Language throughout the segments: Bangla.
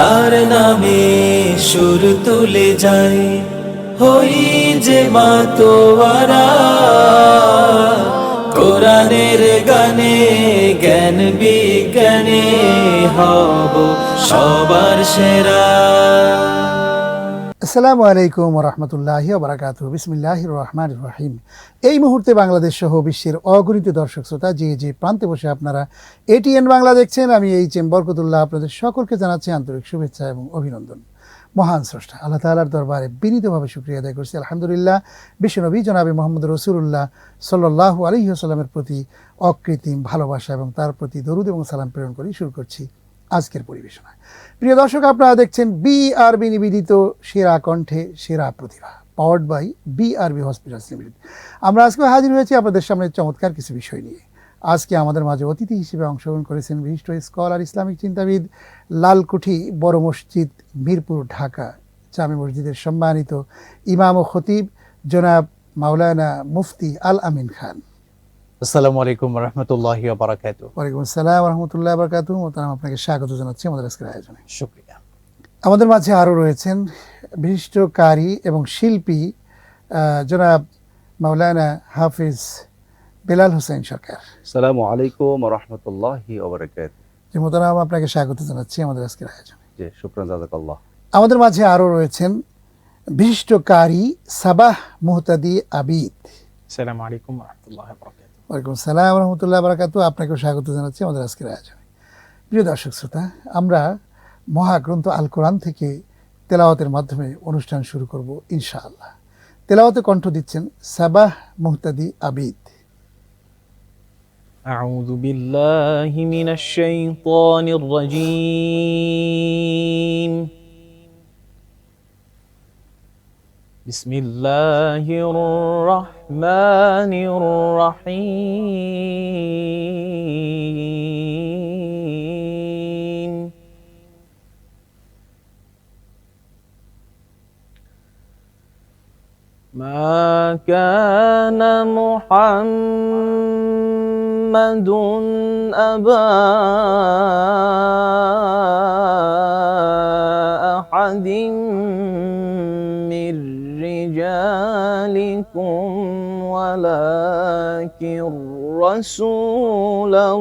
আল্লাহর নামে সুর তুলে যায়, হই যে মাতোয়ারা কোরআনের গানে, জ্ঞান বিজ্ঞানে হব সবার সেরা। আসসালামু আলাইকুম ওয়া রাহমাতুল্লাহি ওয়া বারাকাতুহু। বিসমিল্লাহির রহমানির রহিম। এই মুহূর্তে বাংলাদেশ সহ বিশ্বের অগণিত দর্শক শ্রোতা যে প্রান্তে বসে আপনারা এটিএন বাংলা দেখছেন, আমি এইচ.এম. বরকতুল্লাহ আপনাদের সকলকে জানাচ্ছি আন্তরিক শুভেচ্ছা এবং অভিনন্দন। মহান স্রষ্টা আল্লাহ তাআলার দরবারে বিনীতভাবে শুকরিয়া আদায় করছি, আলহামদুলিল্লাহ। বিশ্বনবী জনাবে মুহাম্মদ রাসূলুল্লাহ সাল্লাল্লাহু আলাইহি ওয়াসাল্লামের প্রতি অকৃত্রিম ভালোবাসা এবং তার প্রতি দরুদ এবং সালাম প্রেরণ করে শুরু করছি আজকের পরিবেশনা। প্রিয় দর্শক, আপনারা দেখছেন বিআরবি নিবেদিত সেরা কণ্ঠে সেরা প্রতিভা, powered by BRB hospitals limited. আমরা আজকে হাজির হয়েছি আপনাদের সামনে চমৎকার কিছু বিষয় নিয়ে। আজকে আমাদের মাঝে অতিথি হিসেবে অংশগ্রহণ করেছেন বিশিষ্ট স্কলার, ইসলামিক চিন্তাবিদ, লালকুঠি বড় মসজিদ, মিরপুর, ঢাকা জামে মসজিদের সম্মানিত ইমাম ও খতিব জনাব মাওলানা মুফতি আল আমিন খান। আসসালামু আলাইকুম ওয়া রাহমাতুল্লাহি ওয়া বারাকাতুহু। ওয়ালাইকুম আসসালাম ওয়া রাহমাতুল্লাহি ওয়া বারাকাতুহু। মোহতারাম, আপনাকে স্বাগত জানাচ্ছি আমাদের আজকের আয়োজনে। শুকরিয়া। আমাদের মাঝে আরও রয়েছেন বিশিষ্ট কারি এবং শিল্পী জনাব মাওলানা হাফিজ বেলাল হোসেন সরকার। আসসালামু আলাইকুম ওয়া রাহমাতুল্লাহি ওয়া বারাকাতুহু। জি মোহতারাম, আপনাকে স্বাগত জানাচ্ছি আমাদের আজকের আয়োজনে। জি, শুকরান জাযাকাল্লাহ। আমাদের মাঝে আরও রয়েছেন বিশিষ্ট কারি সাবাহ মুহতাদি আবিদ। আসসালামু আলাইকুম ওয়া রাহমাতুল্লাহি ওয়া বারাকাতুহু। ওয়ালাইকুম আসসালাম ওয়া রাহমাতুল্লাহি ওয়া বারাকাতুহু। আপনাকেও স্বাগত জানাচ্ছি আমাদের আজকের আয়োজনে। প্রিয় দর্শক শ্রোতা, আমরা মহাগ্রন্থ আল কোরআন থেকে তেলাওয়াতের মাধ্যমে অনুষ্ঠান শুরু করব ইনশাআল্লাহ। তেলাওয়াতে কণ্ঠ দিচ্ছেন সাবাহ মুহতাদি আবিদ। আউযু বিল্লাহি মিনাশ শাইতানির রাজীম। বিসমিল্লাহির রাহমানির রাহিম। মা কানা মুহাম্মাদুন আবা আহাদিন মির রিজালিকুম ওয়ালাকির রাসূলুল্লাহ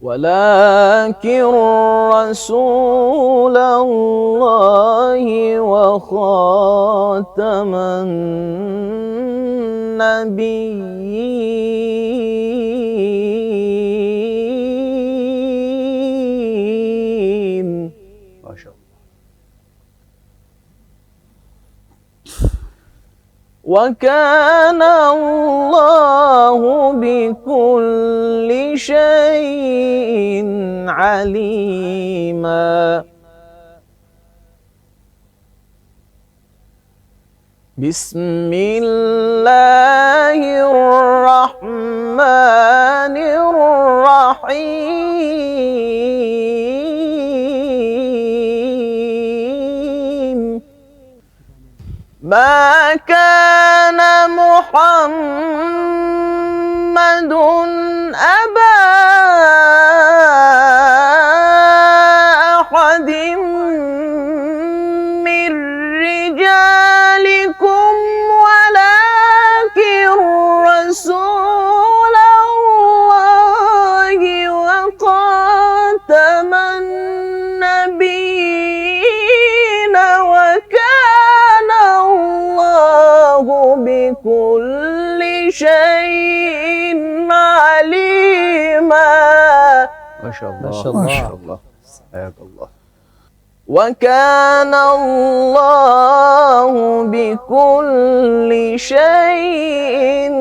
ولكن رسول الله وخاتم النبيين মাশাআল্লাহ। وكان الله بكل شيء عليما بسم الله الرحمن الرحيم ما كان محمد أبا أحد من رجالكم ولكن رسول الله وخاتم النبيين وكان الله بكل شيء عليما মাশাআল্লাহ মাশাআল্লাহ। মাশাআল্লাহ। হায়াকাল্লাহ। وكان الله بكل شيء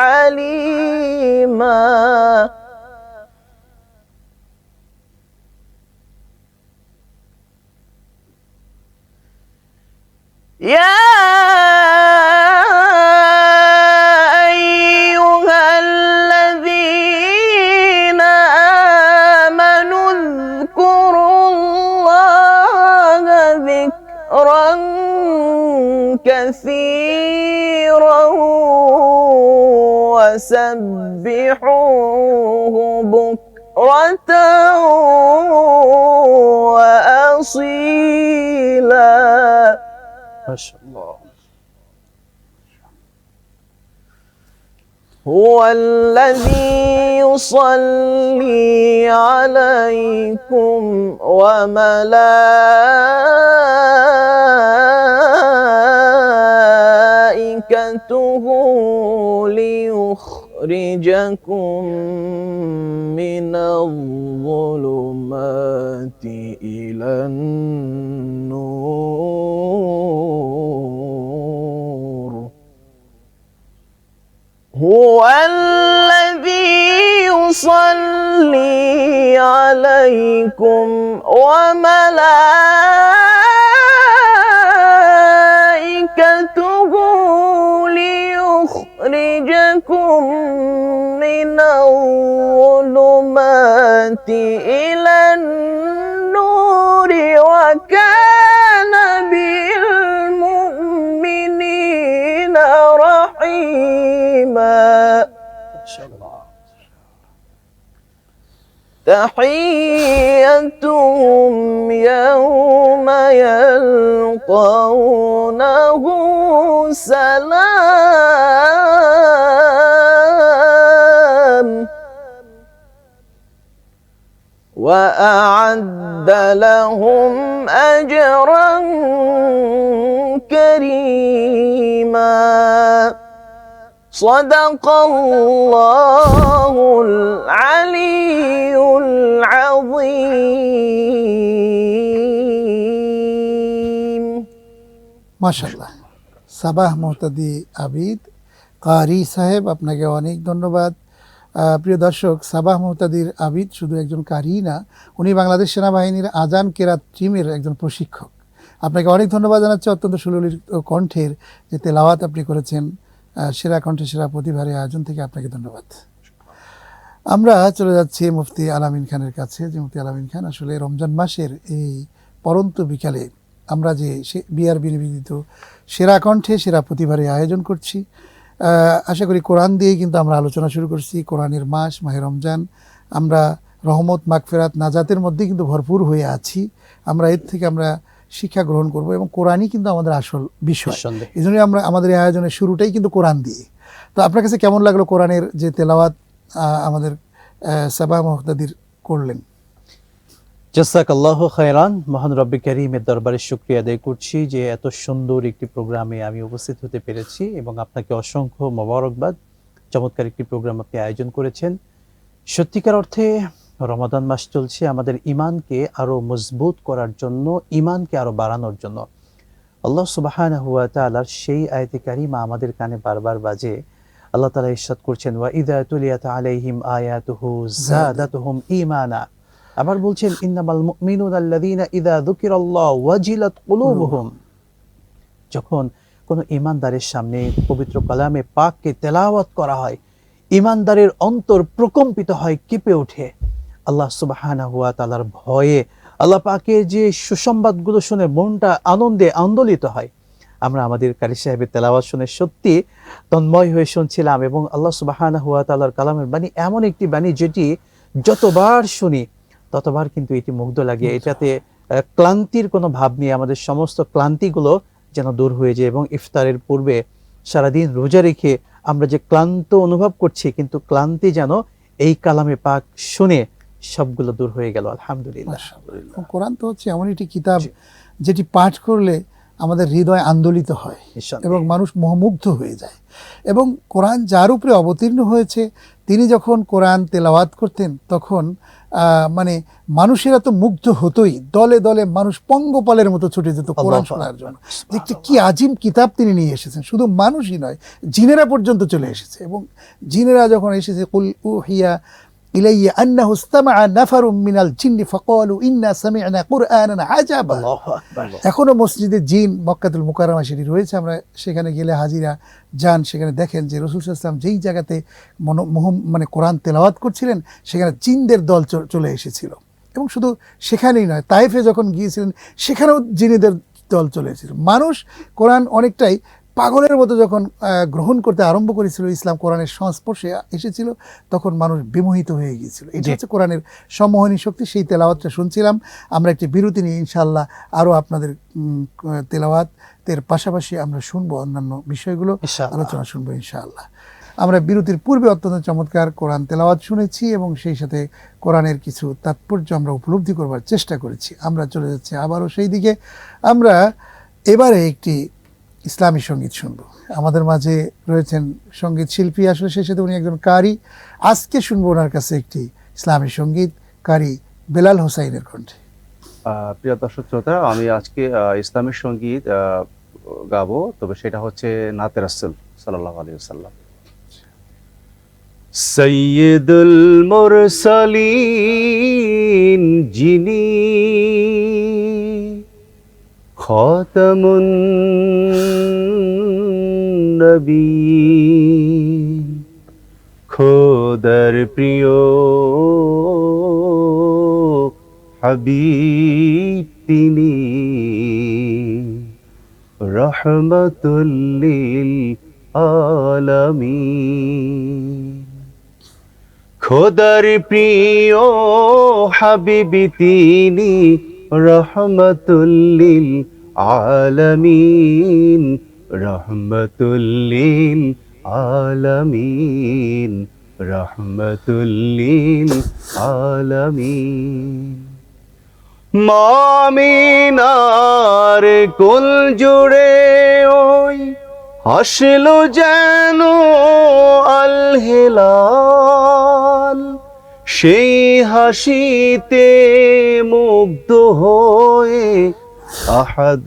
عليما يا أيها الذين آمنوا اذكروا الله ذكرا كثيرا وسبحوه بكرة وأصيلا. মাশাআল্লাহ। هو الذي يصلي عليكم وملائكته ليخرجكم من الظلمات إلى النور. هو الذي يصلي عليكم وملائكته ليخرجكم من الظلمات إلى النور وكان بالمؤمنين رحيما. تحيتهم يوم يلقونه سلام وأعد لهم أجرا كريما. صدق الله العلي العظيم. মাশাআল্লাহ। সাবাহ মুহতাদি আবিদ কারি সাহেব, আপনাকে অনেক ধন্যবাদ। প্রিয় দর্শক, সাবাহ মুহতাদির আবিদ শুধু একজন কারি না, উনি বাংলাদেশ সেনাবাহিনীর আজান কেরাত টিমের একজন প্রশিক্ষক। আপনাকে অনেক ধন্যবাদ জানাচ্ছি অত্যন্ত সুললিত কণ্ঠের যে তেলাওয়াত আপনি করেছেন সেরা কণ্ঠে সেরা প্রতিভার এই আয়োজন থেকে আপনাকে ধন্যবাদ। আমরা চলে যাচ্ছি মুফতি আলামিন খানের কাছে। যে মুফতি আলামিন খান, আসলে রমজান মাসের এই পরন্ত বিকালে আমরা যে বিআরবি নিবেদিত সেরা কণ্ঠে সেরা প্রতিভার এই আয়োজন করছি, আশা করি কোরআন দিয়েই কিন্তু আমরা আলোচনা শুরু করছি। কোরআনের মাস মাহে রমজান, আমরা রহমত মাগফিরাত নাজাতের মধ্যে কিন্তু ভরপুর হয়ে আছি। আমরা এর থেকে আমরা শিক্ষা গ্রহণ করব এবং কোরআনই কিন্তু আমাদের আসল বিষয়। এই জন্যই আমরা আমাদের এই আয়োজনের শুরুটাই কিন্তু কোরআন দিয়ে। তো আপনার কাছে কেমন লাগলো কোরআনের যে তেলাওয়াত আমাদের সাবাহ মুহতাদির করলেন? জাযাকাল্লাহু খায়রান। মহান রব্বি কারীমের দরবারে শুকরিয়া আদায় করছি যে এত সুন্দর একটি প্রোগ্রামে আমি উপস্থিত হতে পেরেছি এবং আপনাকে অসংখ্য মোবারকবাদ। চমৎকার একটি প্রোগ্রাম আপনি আয়োজন করেছেন। সত্যিকার অর্থে রমাদান মাস চলছে আমাদের ঈমানকে আরো মজবুত করার জন্য, ঈমানকে আরো বাড়ানোর জন্য। আল্লাহ সুবহানাহু ওয়া তাআলার সেই আয়াতে কারিমা আমাদের কানে বারবার বাজে। আল্লাহ তাআলা ইরশাদ করছেন, ওয়া ইযা তুলিয়াত আলাইহিম আয়াতুহু যাদাতুহুম ঈমানা। আবার বলছেন, ইন্নামাল মুমিনুনা আল্লাযীনা ইযা যুকিরাল্লাহু ওয়াজিলাত কুলুবুহুম। যখন কোন ঈমানদারের সামনে পবিত্র কালামে পাককে তেলাওয়াত করা হয়, ঈমানদারের অন্তর প্রকম্পিত হয়, কেঁপে ওঠে। আল্লাহ সুবহানাহু ওয়া তাআলার ভয়ে, আল্লাহ পাকের যে সুসংবাদগুলো শুনে মনটা আনন্দে আন্দোলিত হয়। আমরা আমাদের কারি সাহেবের তেলাওয়াত শুনে সত্যি তন্ময় হয়ে শুনছিলাম এবং আল্লাহ সুবহানাহু ওয়া তাআলার কালামের বাণী এমন একটি বাণী যেটি যতবার শুনি ততবার কিন্তু এটি মুগ্ধ লাগে। এটাতে ক্লান্তির কোনো ভাব নেই, আমাদের সমস্ত ক্লান্তিগুলো যেন দূর হয়ে যায় এবং ইফতারের পূর্বে সারাদিন রোজা রেখে আমরা যে ক্লান্ত অনুভব করছি, কিন্তু ক্লান্তি যেন এই কালামে পাক শুনে সবগুলো দূর হয়ে গেল। আলহামদুলিল্লাহ। কোরআন তো হচ্ছে এমন একটি কিতাব যেটি পাঠ করলে আমাদের হৃদয় আন্দোলিত হয় এবং মানুষ মোহমুগ্ধ হয়ে যায়। এবং কোরআন যার উপরে অবতীর্ণ হয়েছে তিনি যখন কোরআন তেলাওয়াত করতেন তখন মানে মানুষেরা তো মুগ্ধ হতোই, দলে দলে মানুষ পঙ্গপালের মতো ছুটে যেত কোরআন শোনার জন্য। দেখতে কি আজিম কিতাব তিনি নিয়ে এসেছেন। শুধু মানুষই নয়, জিনেরা পর্যন্ত চলে এসেছে। এবং জিনেরা যখন এসেছে, কুল উহিয়া ইলাইয়া আন্নাহু ইসতামাআ নাফারুম মিনাল জিন্নি ফাকালু ইন্না সামি'না কুরআনান আজাবা। এখনো মসজিদে জিন মক্কাতুল মুকাররমা শরীফ রয়েছে, আমরা সেখানে গেলে হাজিরা যান, সেখানে দেখেন যে রাসূল সাল্লাল্লাহু আলাইহি ওয়াসাল্লাম যেই জায়গাতে মানে কোরআন তেলাওয়াত করছিলেন সেখানে জিনদের দল চলে এসেছিল। এবং শুধু সেখানেই নয়, তায়েফে যখন গিয়েছিলেন সেখানেও জিনেদের দল চলে এসেছিল। মানুষ কোরআন অনেকটাই পাগলের মতো যখন গ্রহণ করতে আরম্ভ করেছিল ইসলাম, কোরআনের সংস্পর্শে এসেছিল, তখন মানুষ বিমোহিত হয়ে গিয়েছিল। এটা হচ্ছে কোরআনের সম্মোহনী শক্তি। সেই তেলাওয়াতটা শুনছিলাম। আমরা একটি বিরতি নিয়ে ইনশাআল্লাহ আরও আপনাদের তেলাওয়াতের পাশাপাশি আমরা শুনবো অন্যান্য বিষয়গুলো, ইনশাআল্লাহ। আলোচনা শুনবো ইনশাআল্লাহ। আমরা বিরতির পূর্বে অত্যন্ত চমৎকার কোরআন তেলাওয়াত শুনেছি এবং সেই সাথে কোরআনের কিছু তাৎপর্য আমরা উপলব্ধি করবার চেষ্টা করেছি। আমরা চলে যাচ্ছি আবারও সেই দিকে। আমরা এবারে একটি ইসলামী সঙ্গীত শুনব। আমাদের মাঝে রয়েছেন সঙ্গীত শিল্পী, আসলে সেই সাথে উনি একজন কারি। আজকে শুনবো ওনার কাছে একটি ইসলামী সঙ্গীত, কারি বেলাল হোসাইনের কণ্ঠে। প্রিয় দর্শক শ্রোতা, আমি আজকে ইসলামী সঙ্গীত গাবো, তবে সেটা হচ্ছে নাতে রাসূল সাল্লাল্লাহু আলাইহি ওয়াসাল্লাম। সাইয়্যিদুল মুরসালিন যিনি, খাতামুন নবীয়্যিন, খোদার প্রিয় হাবিব তিনি, রহমাতুল লিল আলামিন। খোদার প্রিয় হাবিব তিনি, রহমাতুল লিল আলামিন, রহমাতুল লিল আলামিন, রহমাতুল লিল আলামিন। মামিনার কোল জুড়ে ওই হাসলো যেন আল হেলাল, সেই হাসিতে মুগ্ধ হয়ে আহাদ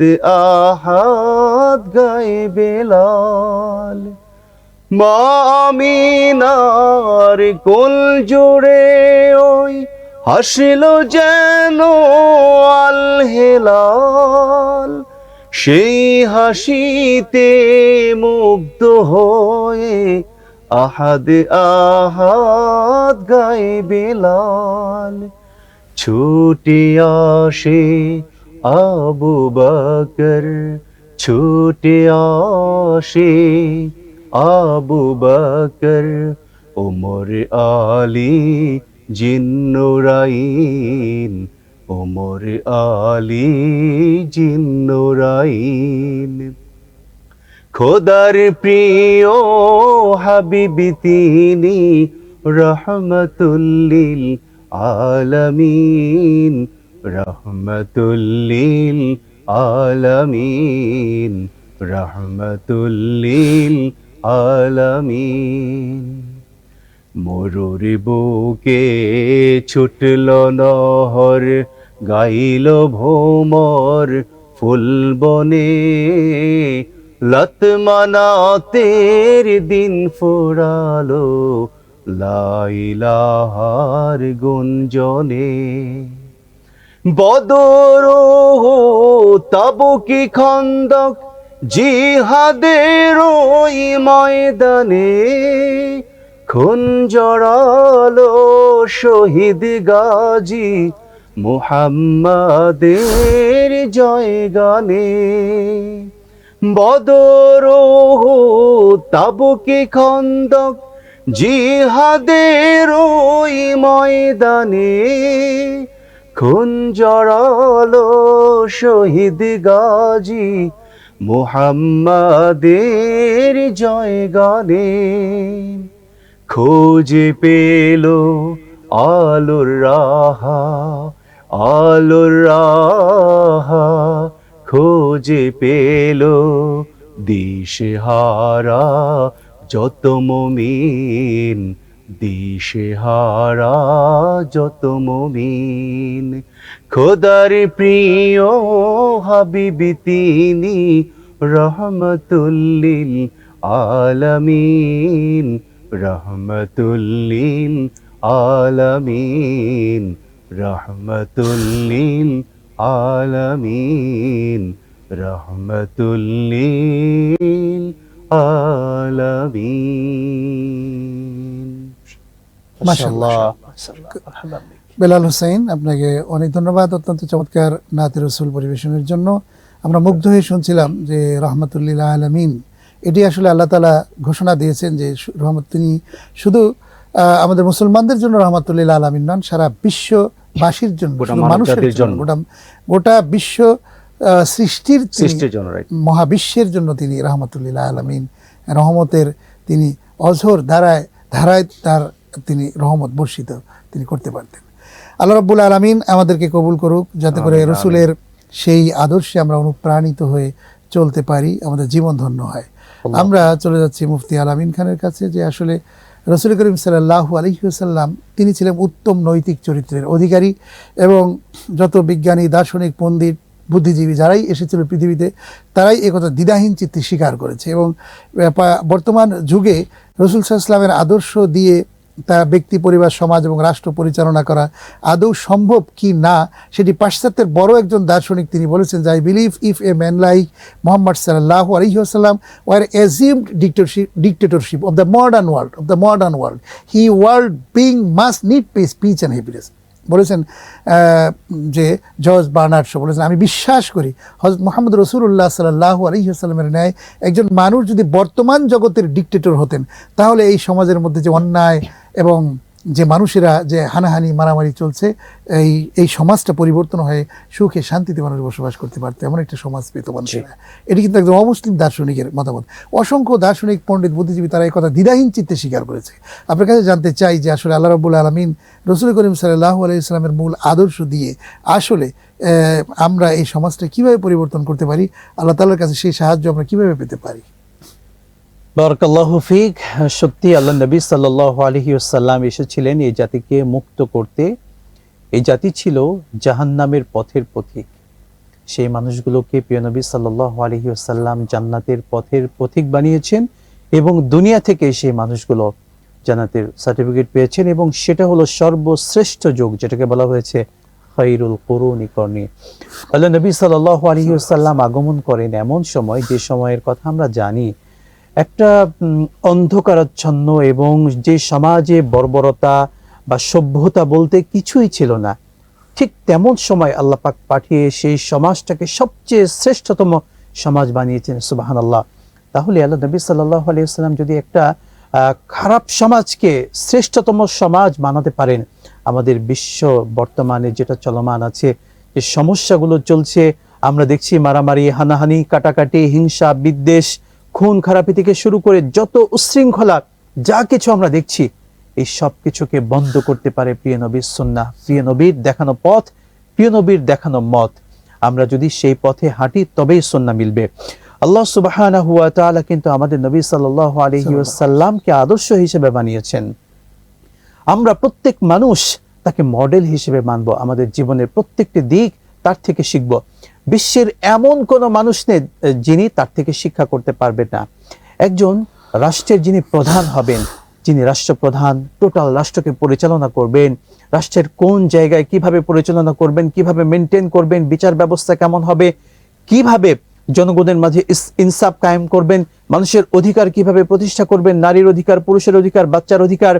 আহাদ গায়ে বেলাল। মামিনার কোল জুড়ে ওই হাসলো যেন আল হেলাল, সেই হাসিতে মুগ্ধ হয়ে আহাদ আহাদ গায়ে বেলাল। ছুটে আসে আবু বকর, ছুটে আসে আবু বকর, ওমর আলী জিন্নুরাইন, ওমর আলী জিন্নুরাইন। খোদার প্রিয় হাবিব তিনি, রহমাতুল লিল আলামিন, রহমাতুল লিল আলামিন, রহমাতুল লিল আলামিন। মরুর বুকে ছুটল নহর, গাইল ভোমর ফুলবনে, লতমানাতের দিন ফুরালো লা ইলাহার গুঞ্জনে। বদর তাবুকি খন্দক জিহাদের ওই ময়দানে, খুন জড়ালো শহীদ গাজী মুহাম্মাদের জয়গানে। বদর তাবুকি খন্দক জিহাদের ওই ময়দানে, খুন জড়ালো শহীদ গাজী মুহাম্মাদের জয়গানে। খোঁজে পেল আলোর রাহা, আলোর রাহা, খোঁজে পেল দিশেহারা যত মুমিন, দিশেহারা যত মুমিন। খোদার প্রিয় হাবিব তিনি, রহমাতুল লিল আলামিন, রহমাতুল লিল আলামিন, রহমাতুল লিল আলামিন, রহমাতুল লিল আলামিন। মাশাআল্লাহ। বেলাল হোসেন, আপনাকে অনেক ধন্যবাদ অত্যন্ত চমৎকার নাতে রসুল পরিবেশনের জন্য। আমরা মুগ্ধ হয়ে শুনছিলাম যে রহমাতুল লিল আলামিন এটি আসলে আল্লাহ তাআলা ঘোষণা দিয়েছেন যে রহমত তিনি শুধু আমাদের মুসলমানদের জন্য রহমাতুল্লিল আলামিন নন, সারা বিশ্ববাসীর জন্য, গোটা শুধু মানব মানুষের জাতির জন্য, জন্য। গোটা বিশ্ব সৃষ্টির সৃষ্টির জন্য, রাইট। মহাবিশ্বের জন্য তিনি রহমাতুল্লিল আলামিন, রহমতের তিনি অঝোর ধারায় তার তিনি রহমত বর্ষিত তিনি করতে পারতেন। আল্লাহ রাব্বুল আলামিন আমাদেরকে কবুল করুক, যাতে করে আমিন, রসুলের সেই আদর্শে আমরা অনুপ্রাণিত হয়ে চলতে পারি, আমাদের জীবন ধন্য হয়। আমরা চলে যাচ্ছি মুফতি আল আমিন খানের কাছে, যে আসলে রসুল করিম সাল্লাল্লাহু আলাইহি ওয়াসাল্লাম তিনি ছিলেন উত্তম নৈতিক চরিত্রের অধিকারী, এবং যত বিজ্ঞানী, দার্শনিক, পণ্ডিত, বুদ্ধিজীবী যারাই এসেছিল পৃথিবীতে, তারাই একথা দ্বিধাহীন চিত্তে স্বীকার করেছে। এবং বর্তমান যুগে রসুল সাল্লাল্লাহু আলাইহি ওয়াসাল্লামের আদর্শ দিয়ে তার ব্যক্তি, পরিবার, সমাজ এবং রাষ্ট্র পরিচালনা করা আদৌ সম্ভব কি না, সেটি পাশ্চাত্যের বড় একজন দার্শনিক তিনি বলেছেন যে, I believe if a man like Muhammad সাল্লাল্লাহু আলাইহি ওয়াসাল্লাম were assumed dictatorship of the modern world he world being must need peace and happiness. বলেছেন যে জর্জ বার্নার্ড শো বলেছেন, আমি বিশ্বাস করি হযরত মুহাম্মদ রাসূলুল্লাহ সাল্লাল্লাহু আলাইহি ওয়াসাল্লামের ন্যায় একজন মানুষ যদি বর্তমান জগতের ডিক্টেটর হতেন, তাহলে এই সমাজের মধ্যে যে অন্যায় এবং যে মানুষেরা যে হানাহানি মারামারি চলছে, এই সমাজটা পরিবর্তন হয়ে সুখে শান্তিতে মানুষ বসবাস করতে পারতো, এমন একটা সমাজ পেত মানুষেরা। এটি কিন্তু একদম অমুসলিম দার্শনিকের মতামত। অসংখ্য দার্শনিক, পণ্ডিত, বুদ্ধিজীবী তারা এই কথা দ্বিধাহীন চিত্তে স্বীকার করেছে। আপনার কাছে জানতে চাই যে আসলে আল্লাহ রাব্বুল আলামিন রসুল করিম সাল্লাল্লাহু আলাইহি ওয়াসাল্লামের মূল আদর্শ দিয়ে আসলে আমরা এই সমাজটা কিভাবে পরিবর্তন করতে পারি, আল্লাহ তাআলার কাছে সেই সাহায্য আমরা কিভাবে পেতে পারি? বারাকাল্লাহু ফিক। সত্যি আল্লাহ নবী সাল্লাল্লাহু আলাইহি ওয়াসাল্লাম এসেছিলেন এই জাতিকে মুক্ত করতে। এই জাতি ছিল জাহান্নামের পথের পথিক। সেই মানুষগুলোকে প্রিয় নবী সাল্লাল্লাহু আলাইহি ওয়াসাল্লাম জান্নাতের পথের পথিক বানিয়েছেন, এবং দুনিয়া থেকে সেই মানুষগুলো জান্নাতের সার্টিফিকেট পেয়েছেন, এবং সেটা হলো সর্বশ্রেষ্ঠ যুগ, যেটাকে বলা হয়েছে খায়রুল কুরুনি করনি। আল্লাহ নবী সাল্লাল্লাহু আলাইহি ওয়াসাল্লাম আগমন করেন এমন সময়, যে সময়ের কথা আমরা জানি একটা অন্ধকারাচ্ছন্ন এবং যে সমাজে বর্বরতা বা সভ্যতা বলতে কিছুই ছিল না, ঠিক তেমন সময় আল্লাহ পাক পাঠিয়ে সেই সমাজটাকে সবচেয়ে শ্রেষ্ঠতম সমাজ বানিয়েছেন। সুবহানাল্লাহ। তাহলে আল্লাহ নবী সাল্লাল্লাহু আলাইহি ওয়াসাল্লাম যদি একটা খারাপ সমাজকে শ্রেষ্ঠতম সমাজ বানাতে পারেন, আমাদের বিশ্ব বর্তমানে যেটা চলমান আছে, যে সমস্যাগুলো চলছে, আমরা দেখছি মারামারি, হানাহানি, কাটাকাটি, হিংসা, বিদ্বেষ, খুন খারাপি থেকে শুরু করে যত উচ্ছৃঙ্খলা যা কিছু আমরা দেখছি, এই সব কিছুকে বন্ধ করতে পারে প্রিয় নবীর সুন্নাহ, প্রিয় নবীর দেখানো পথ, প্রিয় নবীর দেখানো মত। আমরা যদি সেই পথে হাঁটি তবেই সুন্নাহ মিলবে। আল্লাহ সুবহানাহু ওয়া তাআলা কিন্তু আমাদের নবী সাল্লাল্লাহু আলাইহি ওয়াসাল্লামকে আদর্শ হিসেবে বানিয়েছেন। আমরা প্রত্যেক মানুষ তাকে মডেল হিসেবে মানব, আমাদের জীবনের প্রত্যেকটি দিক তার থেকে শিখব। বিশ্বের এমন কোন মানুষ নেই যিনি তার থেকে শিক্ষা করতে পারবে না। একজন রাষ্ট্রের যিনি প্রধান হবেন, যিনি রাষ্ট্রপ্রধান, টোটাল রাষ্ট্রকে পরিচালনা করবেন, রাষ্ট্রের কোন জায়গায় কিভাবে পরিচালনা করবেন, কিভাবে মেনটেন করবেন, বিচার ব্যবস্থা কেমন হবে, কিভাবে জনগণের মাঝে ইনসাফ কায়েম করবেন, মানুষের অধিকার কিভাবে প্রতিষ্ঠা করবেন, নারীর অধিকার, পুরুষের অধিকার, বাচ্চার অধিকার,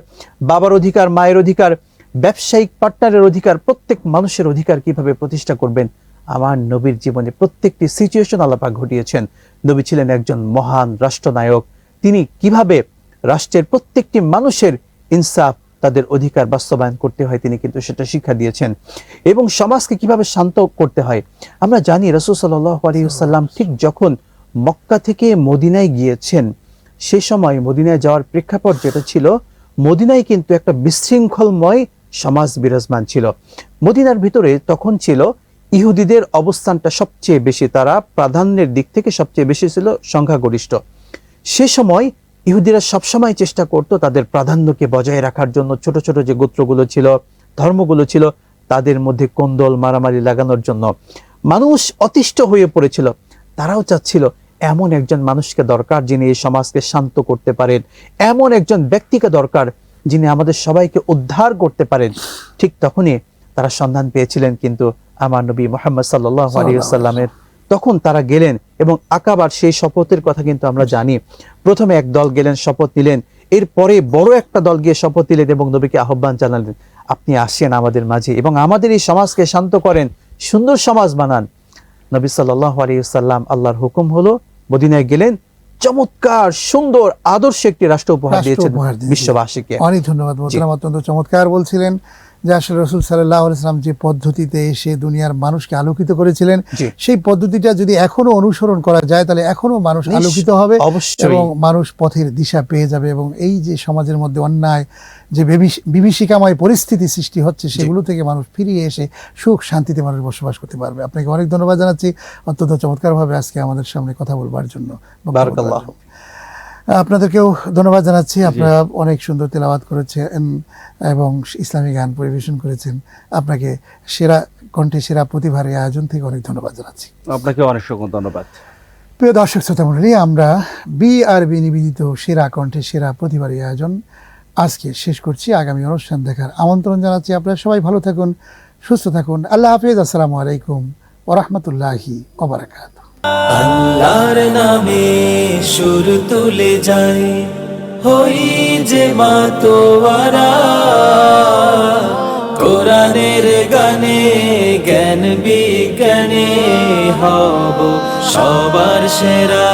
বাবার অধিকার, মায়ের অধিকার, ব্যবসায়িক পার্টনারের অধিকার, প্রত্যেক মানুষের অধিকার কিভাবে প্রতিষ্ঠা করবেন, আমার নবীর জীবনে প্রত্যেকটি সিচুয়েশন আল্লাহ পাক ঘটিয়েছেন। নবী ছিলেন একজন মহান রাষ্ট্রনায়ক। তিনি কিভাবে রাষ্ট্রের প্রত্যেকটি মানুষের ইনসাফ, তাদের অধিকার বাস্তবায়ন করতে হয়, তিনি কিন্তু সেটা শিক্ষা দিয়েছেন। এবং সমাজকে কিভাবে শান্ত করতে হয়। আমরা জানি রাসূল সাল্লাল্লাহু আলাইহি ওয়াসাল্লাম ঠিক যখন মক্কা থেকে মদিনায় গিয়েছেন, সেই সময় মদিনায় যাওয়ার প্রেক্ষাপট যেটা ছিল, মদিনায় কিন্তু একটা বিশৃঙ্খলময় সমাজ বিরাজমান ছিল। মদিনার ভিতরে তখন ছিল ইহুদিদের অবস্থানটা সবচেয়ে বেশি, তারা প্রাধান্যের দিক থেকে সবচেয়ে বেশি ছিল, সংখ্যাগরিষ্ঠ। সে সময় ইহুদিরা সবসময় চেষ্টা করত তাদের প্রাধান্যকে বজায় রাখার জন্য, ছোট ছোট যে গোত্রগুলো ছিল, ধর্মগুলো ছিল, তাদের মধ্যে কোন্দল মারামারি লাগানোর জন্য। মানুষ অতিষ্ঠ হয়ে পড়েছিল। তারাও চাচ্ছিল এমন একজন মানুষকে দরকার যিনি এই সমাজকে শান্ত করতে পারেন, এমন একজন ব্যক্তিকে দরকার যিনি আমাদের সবাইকে উদ্ধার করতে পারেন। ঠিক তখনই তারা সন্ধান পেয়েছিলেন কিন্তু আমার নবী মুহাম্মদ সাল্লাল্লাহু আলাইহি ওয়াসাল্লামের। তখন তারা গেলেন এবং আকাবার সেই শপথের কথা কিন্তু আমরা জানি। প্রথমে এক দল গেলেন, শপথ নিলেন, এরপরে বড় একটা দল গিয়ে শপথ নিলেন এবং নবীকে আহ্বান জানালেন, আপনি আসেন আমাদের মাঝে এবং আমাদের এই সমাজকে শান্ত করেন, সুন্দর সমাজ বানান। নবী সাল্লাল্লাহু আলাইহি ওয়াসাল্লাম, আল্লাহর হুকুম হলো, মদিনায় গেলেন, চমৎকার সুন্দর আদর্শ একটি রাষ্ট্র উপহার রাষ্ট্র দিয়েছেন উপহার দিয়েছেন। বিশ্ববাসীকে। অনেক ধন্যবাদ মোহতারাম, অত্যন্ত চমৎকার বলছিলেন যে আসলে রসুল সাল্লাল্লাহু আলাইহি ওয়াসাল্লাম যে পদ্ধতিতে এসে দুনিয়ার মানুষকে আলোকিত করেছিলেন, জি। সেই পদ্ধতিটা যদি এখনো অনুসরণ করা যায় তাহলে এখনো মানুষ আলোকিত হবে অবশ্যই। এবং মানুষ পথের দিশা পেয়ে যাবে, এবং এই যে সমাজের মধ্যে অন্যায় যে বিভীষিকাময় পরিস্থিতি সৃষ্টি হচ্ছে সেগুলো থেকে মানুষ ফিরিয়ে এসে সুখ শান্তিতে মানুষ বসবাস করতে পারবে। আপনাকে অনেক ধন্যবাদ জানাচ্ছি অত্যন্ত চমৎকারভাবে আজকে আমাদের সামনে কথা বলবার জন্য। বারাকাল্লাহ। আপনাদেরকেও ধন্যবাদ জানাচ্ছি, আপনারা অনেক সুন্দর তেলাওয়াত করেছেন এবং ইসলামী গান পরিবেশন করেছেন। আপনাকে সেরা কণ্ঠে সেরা প্রতিভার এই আয়োজন থেকে অনেক ধন্যবাদ জানাচ্ছি। আপনাকে অনেক ধন্যবাদ। প্রিয় দর্শক শ্রোতা মণ্ডলী, আমরা বিআরবি নিবেদিত সেরা কণ্ঠে সেরা প্রতিভার এই আয়োজন আজকে শেষ করছি। আগামী অনুষ্ঠান দেখার আমন্ত্রণ জানাচ্ছি। আপনারা সবাই ভালো থাকুন, সুস্থ থাকুন। আল্লাহ হাফিজ। আসসালামু আলাইকুম ওয়া রাহমাতুল্লাহি ওয়া বারাকাতুহু। আল্লাহর নামে সুর তুলে যাই, হই যে মাতোয়ারা, কোরআনের গানে জ্ঞান বিজ্ঞানে হব সবার সেরা।